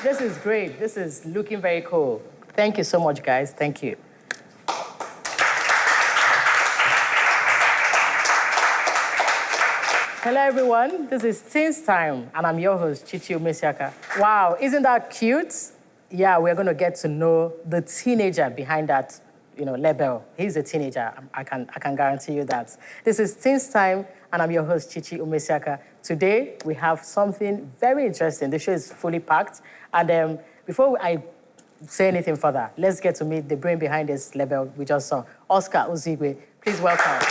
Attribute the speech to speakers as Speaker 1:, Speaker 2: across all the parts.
Speaker 1: This is great. This is looking very cool. Thank you so much, guys. Thank you. Hello, everyone. This is Teens Time, and I'm your host, Chichi Umesiaka. Wow, isn't that cute? Yeah, we're going to get to know the teenager behind that, label. He's a teenager. I can guarantee you that. This is Teens Time, and I'm your host, Chichi Umesiaka. Today, we have something very interesting. The show is fully packed. And before I say anything further, let's get to meet the brain behind this label we just saw, Oscar Uzigwe. Please welcome.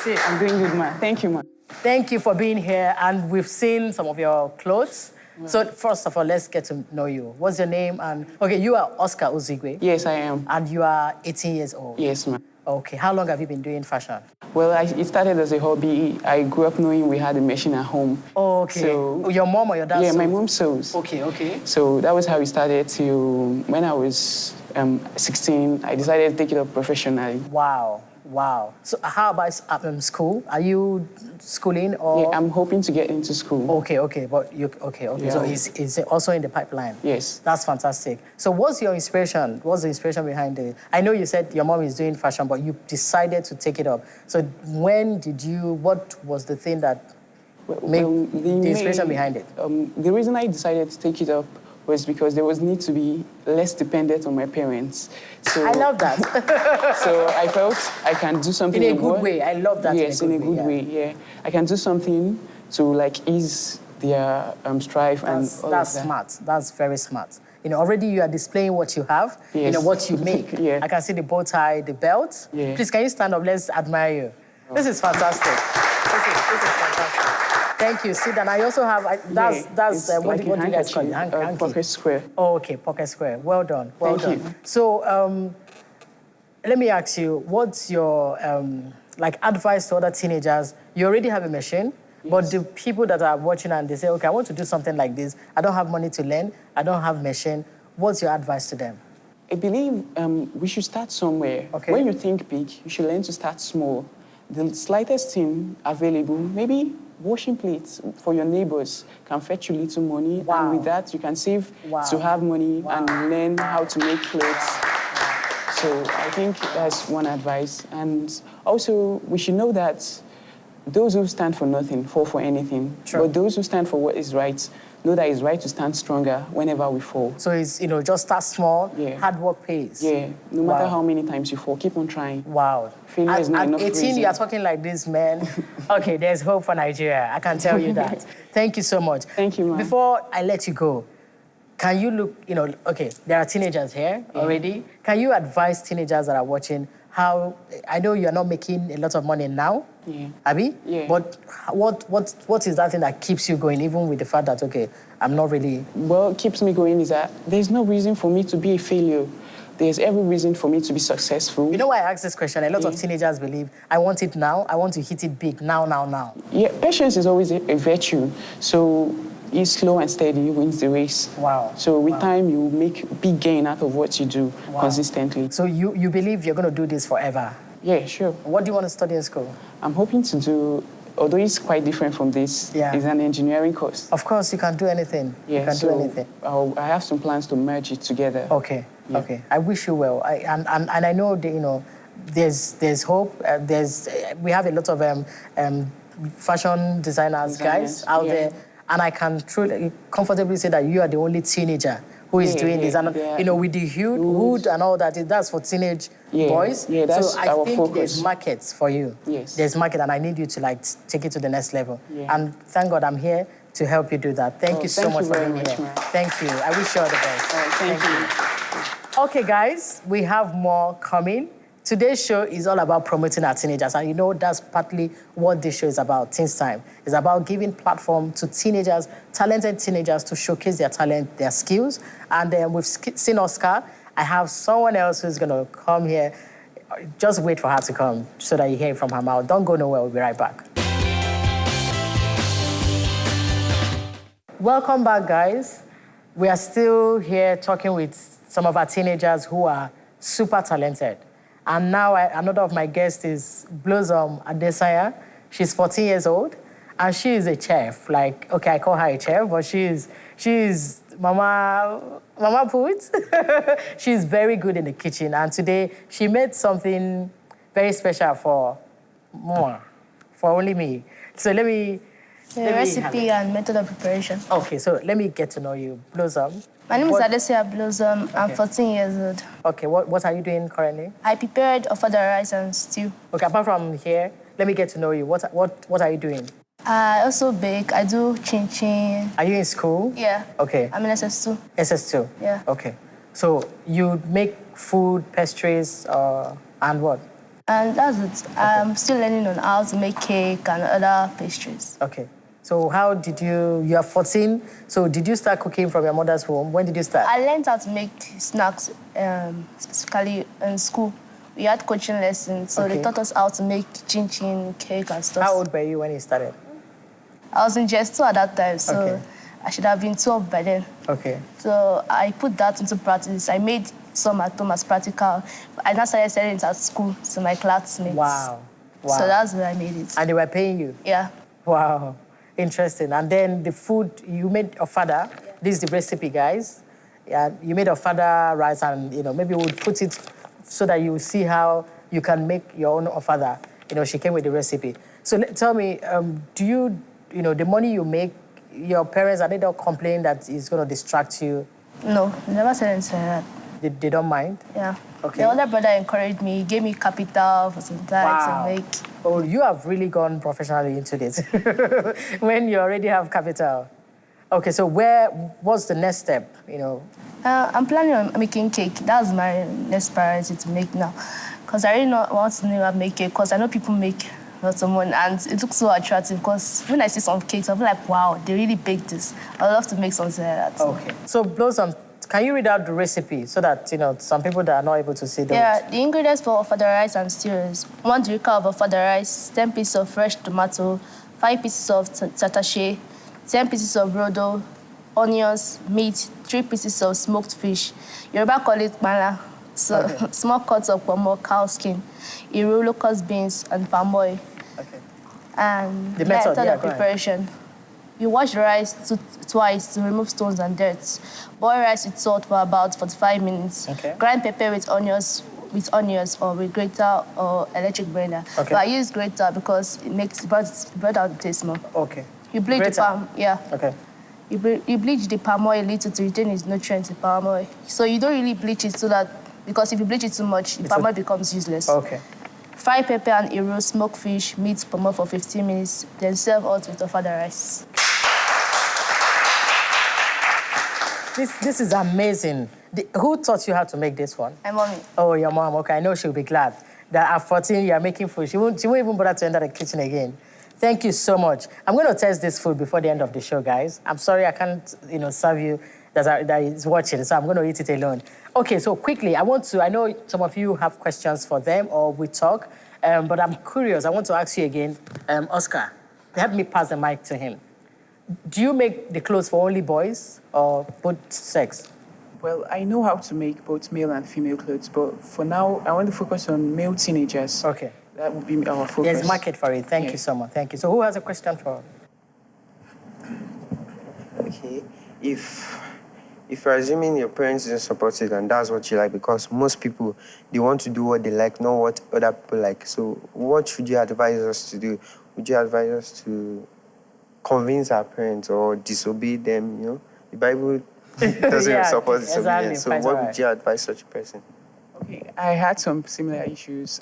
Speaker 2: I'm doing good, man. Thank you, man.
Speaker 1: Thank you for being here. And we've seen some of your clothes. Wow. So first of all, let's get to know you. What's your name? And okay, you are Oscar Uzigwe.
Speaker 2: Yes, I am.
Speaker 1: And you are 18 years old.
Speaker 2: Yes, ma'am.
Speaker 1: Okay, how long have you been doing fashion?
Speaker 2: Well, it started as a hobby. I grew up knowing we had a machine at home.
Speaker 1: Oh, okay. So, your mom or your dad?
Speaker 2: Yeah,
Speaker 1: sews?
Speaker 2: my mom sews.
Speaker 1: Okay.
Speaker 2: So that was how it started till when I was 16, I decided to take it up professionally.
Speaker 1: Wow. So how about school? Are you schooling or?
Speaker 2: Yeah, I'm hoping to get into school.
Speaker 1: Okay. But okay. Yeah. So it's also in the pipeline?
Speaker 2: Yes.
Speaker 1: That's fantastic. So what's your inspiration? What's the inspiration behind it? I know you said your mom is doing fashion, but you decided to take it up. So what was the thing that made the inspiration behind it?
Speaker 2: The reason I decided to take it up was because there was need to be less dependent on my parents. So
Speaker 1: I love that.
Speaker 2: So I felt I can do something
Speaker 1: in a good way. I love that.
Speaker 2: Yes, in a good way. Yeah, I can do something to ease their strife and all
Speaker 1: that's
Speaker 2: of that.
Speaker 1: smart. That's very smart. Already you are displaying what you have.
Speaker 2: Yes.
Speaker 1: What you make.
Speaker 2: Yeah.
Speaker 1: I can see the bow tie, the belt.
Speaker 2: Yeah.
Speaker 1: Please, can you stand up? Let's admire you. Oh. This is fantastic. This is fantastic. Thank you. Sit down. I also have, that's what do you guys call it?
Speaker 2: Pocket square.
Speaker 1: Oh, okay, pocket square. Well done.
Speaker 2: Thank you.
Speaker 1: So let me ask you, what's your advice to other teenagers? You already have a machine, yes. But the people that are watching and they say, okay, I want to do something like this. I don't have money to learn. I don't have machine. What's your advice to them?
Speaker 2: I believe we should start somewhere.
Speaker 1: Okay.
Speaker 2: When you think big, you should learn to start small. The slightest thing available, maybe washing plates for your neighbors can fetch you little money.
Speaker 1: Wow.
Speaker 2: And with that, you can save to have money and learn how to make clothes. So I think that's one advice. And also, we should know that those who stand for nothing fall for anything.
Speaker 1: True.
Speaker 2: But those who stand for what is right know that it's right to stand stronger whenever we fall.
Speaker 1: So it's, just start small, hard work pays.
Speaker 2: Yeah, no matter how many times you fall, keep on trying.
Speaker 1: Wow.
Speaker 2: Failure is not enough
Speaker 1: 18,
Speaker 2: reason.
Speaker 1: you are talking like this, man. Okay, there's hope for Nigeria. I can tell you that. Thank you so much.
Speaker 2: Thank you, ma'am.
Speaker 1: Before I let you go, can you look, okay, there are teenagers here already. Can you advise teenagers that are watching how, I know you're not making a lot of money now, Abi?
Speaker 2: Yeah.
Speaker 1: But what is that thing that keeps you going, even with the fact that, okay, I'm not really...
Speaker 2: Well, what keeps me going is that there's no reason for me to be a failure. There's every reason for me to be successful.
Speaker 1: You know why I ask this question? A lot of teenagers believe, I want it now, I want to hit it big, now.
Speaker 2: Yeah, patience is always a virtue. So it's slow and steady wins the race.
Speaker 1: Wow.
Speaker 2: So with time, you make big gain out of what you do consistently.
Speaker 1: So you believe you're going to do this forever?
Speaker 2: Yeah, sure.
Speaker 1: What do you want to study in school?
Speaker 2: I'm hoping to do, although it's quite different from this, it's an engineering course.
Speaker 1: Of course, you can do anything.
Speaker 2: Yeah,
Speaker 1: you can do anything.
Speaker 2: I have some plans to merge it together.
Speaker 1: Okay. I wish you well. And I know that, there's hope. We have a lot of fashion designers guys out there. And I can truly, comfortably say that you are the only teenager who is doing this. And, with the hood and all that, that's for teenage boys.
Speaker 2: Yeah, that's
Speaker 1: so I
Speaker 2: our
Speaker 1: think
Speaker 2: focus.
Speaker 1: There's markets for you.
Speaker 2: Yes.
Speaker 1: There's market, and I need you to, take it to the next level.
Speaker 2: Yeah.
Speaker 1: And thank God I'm here to help you do that. Thank you so much for being here.
Speaker 2: Man.
Speaker 1: Thank you. I wish you all the best.
Speaker 2: Thank you.
Speaker 1: Okay, guys, we have more coming. Today's show is all about promoting our teenagers, and that's partly what this show is about, Teens Time. It's about giving platform to teenagers, talented teenagers, to showcase their talent, their skills. And we've seen Oscar. I have someone else who's going to come here. Just wait for her to come so that you hear it from her mouth. Don't go nowhere. We'll be right back. Welcome back, guys. We are still here talking with some of our teenagers who are super talented. And now another of my guests is Blossom Adesanya. She's 14 years old. And she is a chef. Like, okay, I call her a chef, but she's Mama Put. She's very good in the kitchen. And today, she made something very special for Mama, for only me. So let me
Speaker 3: recipe and method of preparation.
Speaker 1: Okay, so let me get to know you. Blossom.
Speaker 3: My name is Adesia Blossom. I'm 14 years old.
Speaker 1: Okay, what are you doing currently?
Speaker 3: I prepared ofada rice and stew.
Speaker 1: Okay, apart from here, let me get to know you. What are you doing?
Speaker 3: I also bake. I do chin chin.
Speaker 1: Are you in school?
Speaker 3: Yeah.
Speaker 1: Okay.
Speaker 3: I'm in SS2.
Speaker 1: SS2?
Speaker 3: Yeah.
Speaker 1: Okay. So you make food, pastries, and what?
Speaker 3: And that's it. Okay. I'm still learning on how to make cake and other pastries.
Speaker 1: Okay. So how did you are 14, so did you start cooking from your mother's home? When did you start?
Speaker 3: I learned how to make snacks, specifically in school. We had coaching lessons, so they taught us how to make chin-chin, cake and stuff.
Speaker 1: How old were you when you started?
Speaker 3: I was in JS2 at that time, so I should have been 12 by then.
Speaker 1: Okay.
Speaker 3: So I put that into practice. I made some at home as practical. I now started selling it at school to my classmates.
Speaker 1: Wow.
Speaker 3: So that's where I made it.
Speaker 1: And they were paying you?
Speaker 3: Yeah.
Speaker 1: Wow. Interesting. And then the food, you made ofada. This is the recipe, guys. Yeah, you made ofada rice and, maybe we'll put it so that you will see how you can make your own ofada. She came with the recipe. So tell me, do you, the money you make, your parents, are they not complaining that it's going to distract you?
Speaker 3: No, never said anything like
Speaker 1: that. They don't mind?
Speaker 3: Yeah.
Speaker 1: Okay.
Speaker 3: The older brother encouraged me, gave me capital for some time to make.
Speaker 1: Oh, you have really gone professionally into this when you already have capital. Okay, so what's the next step,
Speaker 3: I'm planning on making cake. That's my next priority to make now. Because I really want to know how to make cake, because I know people make lots of money, and it looks so attractive, because when I see some cakes, I'll be like, wow, they really baked this. I'd love to make something like that.
Speaker 1: Okay. So, Blossom, can you read out the recipe so that, some people that are not able to see them?
Speaker 3: Yeah, the ingredients for ofada rice and stew is 1 derica of ofada rice, 10 pieces of fresh tomato, 5 pieces of tatashe, 10 pieces of rodo, onions, meat, 3 pieces of smoked fish. Yoruba call it mala. So small cuts of pomo, cow skin, iru, locust beans, and palm oil.
Speaker 1: Okay.
Speaker 3: And
Speaker 1: the method
Speaker 3: of preparation. You wash the rice twice to remove stones and dirt. Boil rice with salt for about 45 minutes.
Speaker 1: Okay.
Speaker 3: Grind pepper with onions or with grater or electric blender.
Speaker 1: Okay.
Speaker 3: But I use grater because it makes bread out the taste more.
Speaker 1: Okay.
Speaker 3: You bleach the palm,
Speaker 1: Okay.
Speaker 3: You bleach the palm oil a little to retain its nutrients in palm oil. So you don't really bleach it so that, because if you bleach it too much, the palm oil becomes useless.
Speaker 1: Okay.
Speaker 3: Fry pepper and iru, smoked fish, meat, pomo for 15 minutes, then serve hot with ofada rice.
Speaker 1: This is amazing. Who taught you how to make this one?
Speaker 3: My mommy.
Speaker 1: Oh, your mom. Okay, I know she'll be glad that at 14 you are making food. She won't even bother to enter the kitchen again. Thank you so much. I'm going to test this food before the end of the show, guys. I'm sorry I can't, serve you that is watching, so I'm going to eat it alone. Okay, so quickly, I know some of you have questions for them or we talk, but I'm curious. I want to ask you again, Oscar, help me pass the mic to him. Do you make the clothes for only boys or both sex?
Speaker 2: Well, I know how to make both male and female clothes, but for now, I want to focus on male teenagers.
Speaker 1: Okay.
Speaker 2: That would be our focus.
Speaker 1: There's market for it. Thank you so much. Thank you. So who has a question for?
Speaker 4: Okay. If you're assuming your parents didn't support it and that's what you like, because most people, they want to do what they like, not what other people like. So what should you advise us to do? Would you advise us to convince our parents or disobey them? The Bible doesn't support disobedience. So what would you advise such a person?
Speaker 2: Okay, I had some similar issues.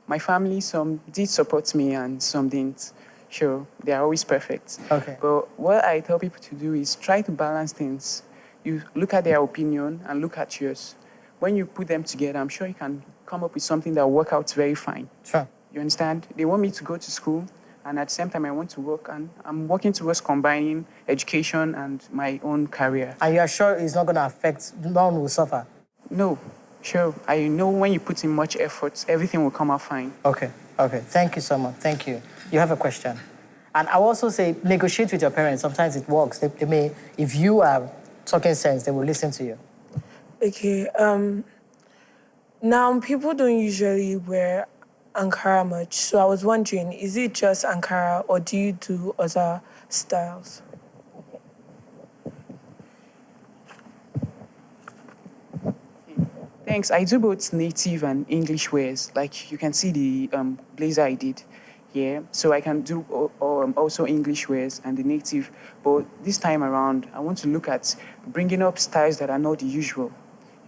Speaker 2: My family, some did support me and some didn't. Sure, they are always perfect.
Speaker 1: Okay.
Speaker 2: But what I tell people to do is try to balance things. You look at their opinion and look at yours. When you put them together, I'm sure you can come up with something that will work out very fine.
Speaker 1: Sure.
Speaker 2: You understand? They want me to go to school, and at the same time, I want to work, and I'm working towards combining education and my own career.
Speaker 1: And you are sure it's not going to affect, no one will suffer?
Speaker 2: No, sure. I know when you put in much effort, everything will come out fine.
Speaker 1: Okay. Thank you so much. Thank you. You have a question. And I also say, negotiate with your parents. Sometimes it works. They may, if you are talking sense, they will listen to you.
Speaker 5: Okay. Now, people don't usually wear Ankara much, so I was wondering, is it just Ankara or do you do other styles?
Speaker 2: Thanks. I do both native and English wears. Like you can see the blazer I did here. So I can do also English wears and the native. But this time around, I want to look at bringing up styles that are not the usual.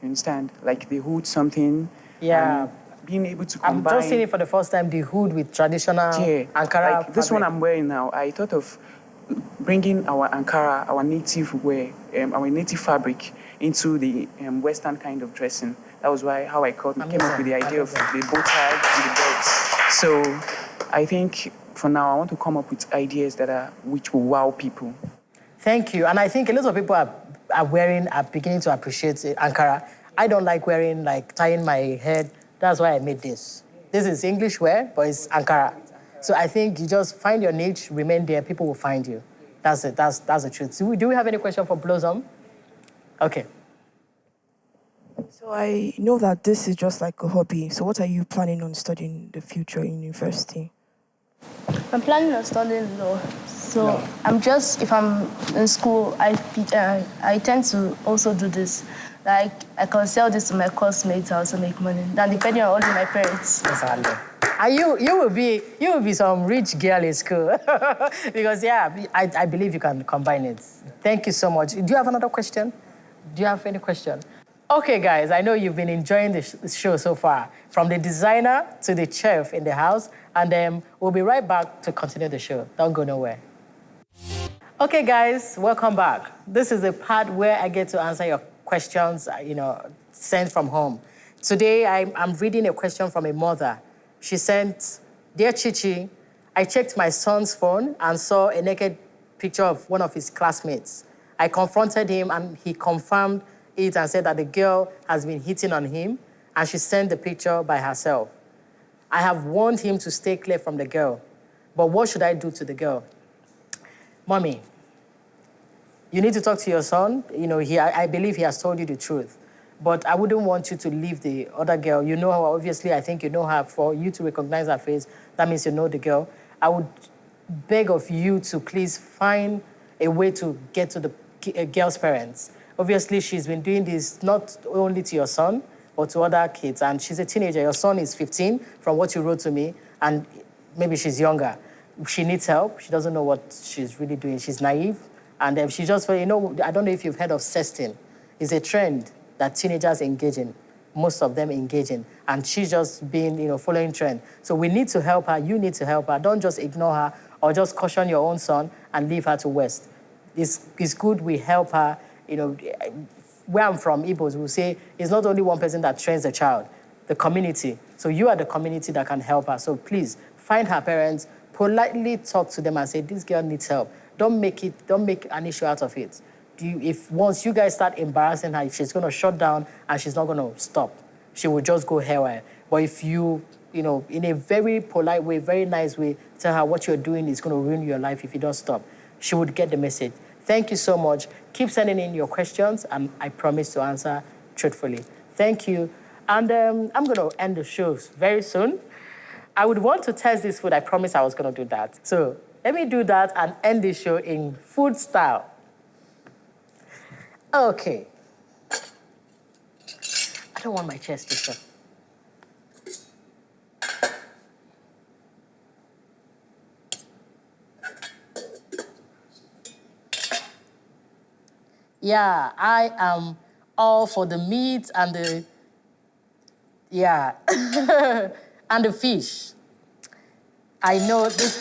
Speaker 2: You understand? Like the hood something.
Speaker 1: Yeah.
Speaker 2: And being able to
Speaker 1: I'm
Speaker 2: combine.
Speaker 1: just seeing it for the first time, the hood with traditional Ankara
Speaker 2: Like this one
Speaker 1: fabric.
Speaker 2: I'm wearing now, I thought of bringing our Ankara, our native wear, our native fabric into the Western kind of dressing. That was how I came up with the idea of the bow tie and the belt. So I think for now, I want to come up with ideas which will wow people.
Speaker 1: Thank you. And I think a lot of people are beginning to appreciate Ankara. I don't like wearing, tying my head. That's why I made this. This is English wear, but it's Ankara. So I think you just find your niche, remain there, people will find you. That's it. That's the truth. Do we have any question for Blossom? Okay.
Speaker 5: So I know that this is just like a hobby. So what are you planning on studying in the future in university?
Speaker 3: I'm planning on studying law. So if I'm in school, I tend to also do this. Like, I can sell this to my classmates, I also make money. Then depending on only my parents.
Speaker 1: Exactly. And you will be some rich girl in school. Because, I believe you can combine it. Thank you so much. Do you have another question? Do you have any question? Okay, guys, I know you've been enjoying the show so far, from the designer to the chef in the house, and we'll be right back to continue the show. Don't go nowhere. Okay, guys, welcome back. This is the part where I get to answer your questions, sent from home. Today, I'm reading a question from a mother. She sent, "Dear Chichi, I checked my son's phone and saw a naked picture of one of his classmates. I confronted him and he confirmed it and said that the girl has been hitting on him and she sent the picture by herself. I have warned him to stay clear from the girl, but what should I do to the girl?" Mommy, you need to talk to your son. I believe he has told you the truth, but I wouldn't want you to leave the other girl. You know her, obviously, I think you know her. For you to recognize her face, that means you know the girl. I would beg of you to please find a way to get to the girl's parents. Obviously, she's been doing this not only to your son, but to other kids. And she's a teenager. Your son is 15, from what you wrote to me, and maybe she's younger. She needs help. She doesn't know what she's really doing. She's naive. And she just, I don't know if you've heard of sexting. It's a trend that teenagers engage in, most of them engage in. And she's just been, following trend. So we need to help her. You need to help her. Don't just ignore her or just caution your own son and leave her to West. It's good we help her. Where I'm from, Igbos will say it's not only one person that trains the child, the community. So you are the community that can help her. So please find her parents, politely talk to them and say, this girl needs help. Don't make an issue out of it. If once you guys start embarrassing her, she's going to shut down and she's not going to stop. She will just go haywire. But if you, in a very polite way, very nice way, tell her what you're doing is going to ruin your life if you don't stop, she would get the message. Thank you so much. Keep sending in your questions, and I promise to answer truthfully. Thank you. And I'm going to end the show very soon. I would want to test this food. I promised I was going to do that. So let me do that and end this show in food style. Okay. I don't want my chest to show. Yeah, I am all for the meat and the, and the fish. I know this